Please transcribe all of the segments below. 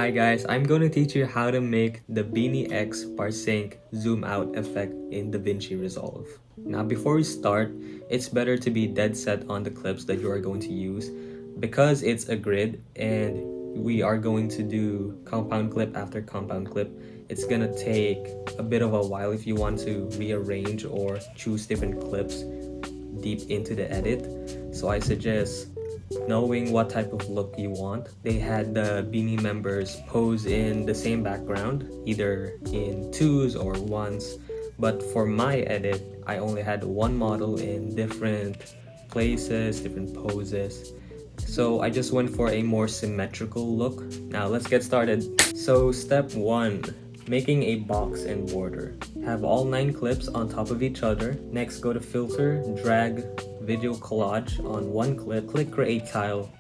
Hi guys, I'm going to teach you how to make the BINI X PARCINQ zoom out effect in Davinci Resolve. Now before we start, it's better to be dead set on the clips that you are going to use because it's a grid and we are going to do compound clip after compound clip. It's gonna take a bit of a while if you want to rearrange or choose different clips deep into the edit. So I suggest knowing what type of look you want. They had the BINI members pose in the same background, either in twos or ones. But for my edit, I only had one model in different places, different poses. So I just went for a more symmetrical look. Now let's get started. So step 1, making a box and border. Have all 9 clips on top of each other. Next, go to filter, drag video collage on one clip, click create tile.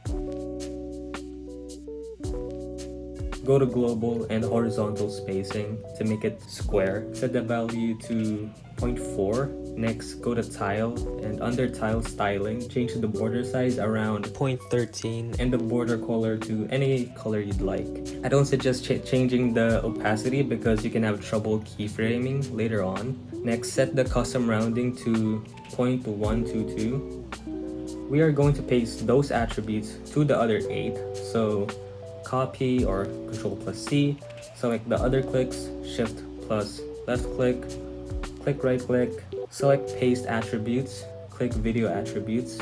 Go to global and horizontal spacing to make it square. Set the value to 0.4. Next, go to tile and under tile styling, change the border size around 0.13 and the border color to any color you'd like. I don't suggest changing the opacity because you can have trouble keyframing later on. Next, set the custom rounding to 0.122. We are going to paste those attributes to the other 8. So copy or Control plus C, select the other clicks, Shift plus left click, click right click, select paste attributes, click video attributes,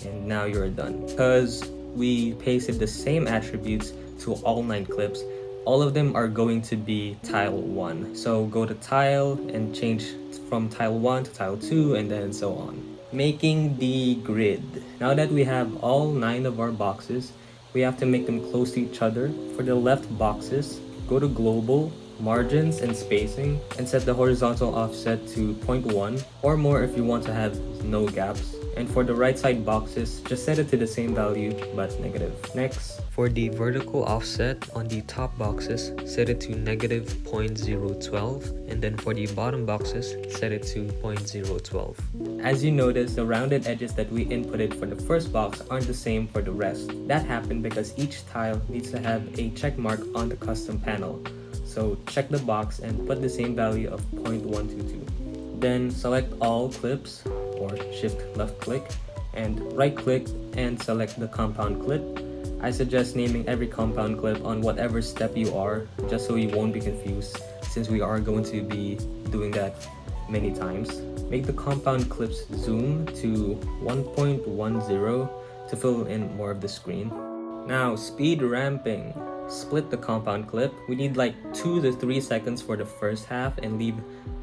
and now you're done. Because we pasted the same attributes to all 9 clips, all of them are going to be tile 1. So go to tile and change from tile 1 to tile 2 and then so on. Making the grid. Now that we have all 9 of our boxes, we have to make them close to each other. For the left boxes, go to global, margins and spacing, and set the horizontal offset to 0.1 or more if you want to have no gaps. And for the right side boxes, just set it to the same value but negative. Next, for the vertical offset on the top boxes, set it to negative 0.012, and then for the bottom boxes, set it to 0.012. As you notice, the rounded edges that we inputted for the first box aren't the same for the rest. That happened because each tile needs to have a check mark on the custom panel. So check the box and put the same value of 0.122. Then select all clips or shift left click and right click and select the compound clip. I suggest naming every compound clip on whatever step you are, just so you won't be confused since we are going to be doing that many times. Make the compound clips zoom to 1.10 to fill in more of the screen. Now speed ramping. Split the compound clip. We need like 2 to 3 seconds for the first half and leave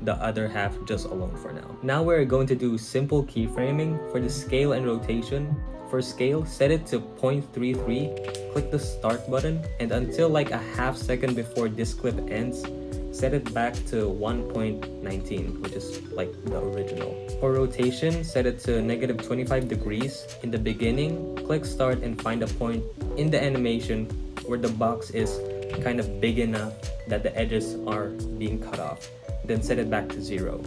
the other half just alone for now. Now we're going to do simple keyframing for the scale and rotation. For scale, set it to 0.33, click the start button, and until like a half second before this clip ends, set it back to 1.19, which is like the original. For rotation, set it to negative 25 degrees. In the beginning, click start and find a point in the animation where the box is kind of big enough that the edges are being cut off. Then set it back to 0.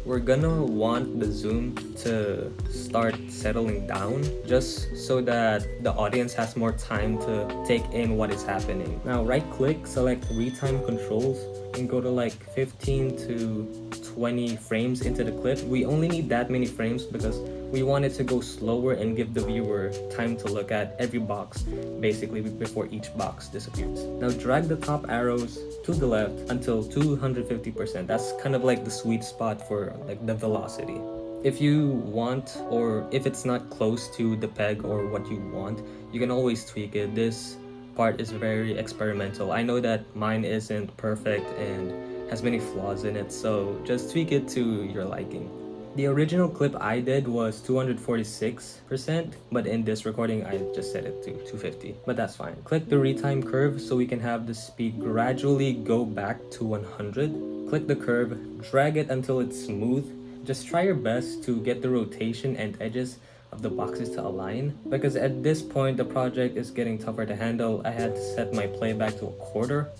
We're gonna want the zoom to start settling down just so that the audience has more time to take in what is happening. Now right click, select retime controls and go to like 15 to 20 frames into the clip. We only need that many frames because we want it to go slower and give the viewer time to look at every box basically before each box disappears. Now drag the top arrows to the left until 250%. That's kind of like the sweet spot for like the velocity. If you want, or if it's not close to the peg or what you want, you can always tweak it. This part is very experimental. I know that mine isn't perfect and has many flaws in it, so just tweak it to your liking. The original clip I did was 246%, but in this recording I just set it to 250, but that's fine. Click the retime curve so we can have the speed gradually go back to 100. Click the curve, drag it until it's smooth. Just try your best to get the rotation and edges of the boxes to align, because at this point the project is getting tougher to handle. I had to set my playback to a quarter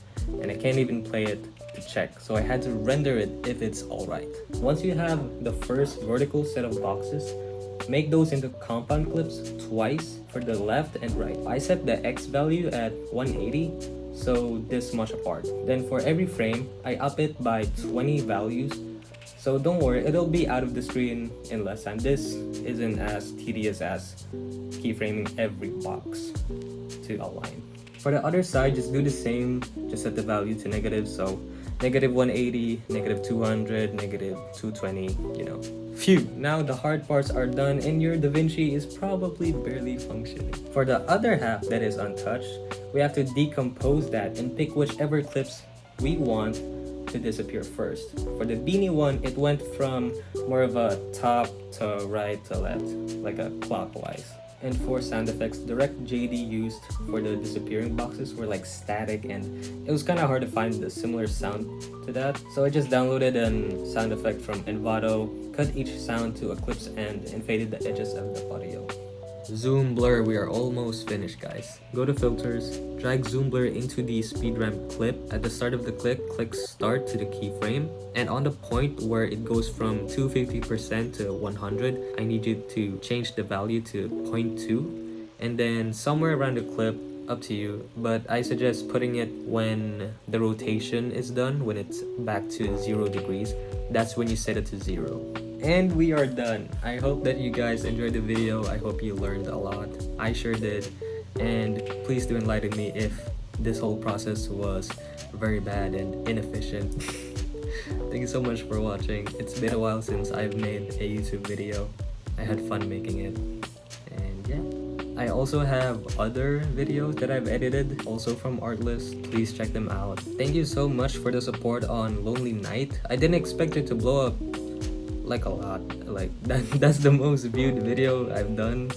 and I can't even play it to check, so I had to render it if it's alright. Once you have the first vertical set of boxes, make those into compound clips twice for the left and right. I set the X value at 180 so this much apart. Then for every frame, I up it by 20 values. So don't worry, it'll be out of the screen in less time. This isn't as tedious as keyframing every box to align. For the other side, just do the same, just set the value to negative, so negative 180, negative 200, negative 220, you know. Phew, now the hard parts are done and your Davinci is probably barely functioning. For the other half that is untouched, we have to decompose that and pick whichever clips we want to disappear first. For the BINI one, it went from more of a top to right to left, like a clockwise. And for sound effects, the rec JD used for the disappearing boxes were like static, and it was kind of hard to find the similar sound to that. So I just downloaded a sound effect from Envato, cut each sound to a clip's end, and faded the edges of the audio. Zoom blur, we are almost finished, guys. Go to filters, drag zoom blur into the speed ramp clip. At the start of the clip, click start to the keyframe, and on the point where it goes from 250% to 100, I need you to change the value to 0.2, and then somewhere around the clip, up to you, but I suggest putting it when the rotation is done, when it's back to 0 degrees. That's when you set it to 0. And we are done. I hope that you guys enjoyed the video. I hope you learned a lot. I sure did. And please do enlighten me if this whole process was very bad and inefficient. Thank you so much for watching. It's been a while since I've made a YouTube video. I had fun making it. And yeah. I also have other videos that I've edited, also from Artlist. Please check them out. Thank you so much for the support on Lonely Night. I didn't expect it to blow up like a lot. Like that's the most viewed video I've done.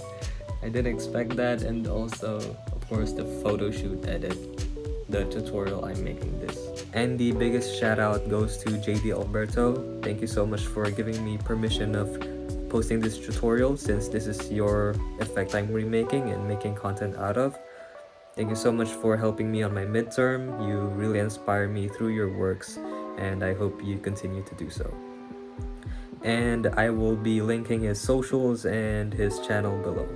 I didn't expect that. And also, of course, the photo shoot edit, the tutorial I'm making this. And the biggest shout out goes to JD Alberto. Thank you so much for giving me permission of posting this tutorial, since this is your effect I'm remaking and making content out of. Thank you so much for helping me on my midterm. You really inspire me through your works, and I hope you continue to do so. And I will be linking his socials and his channel below.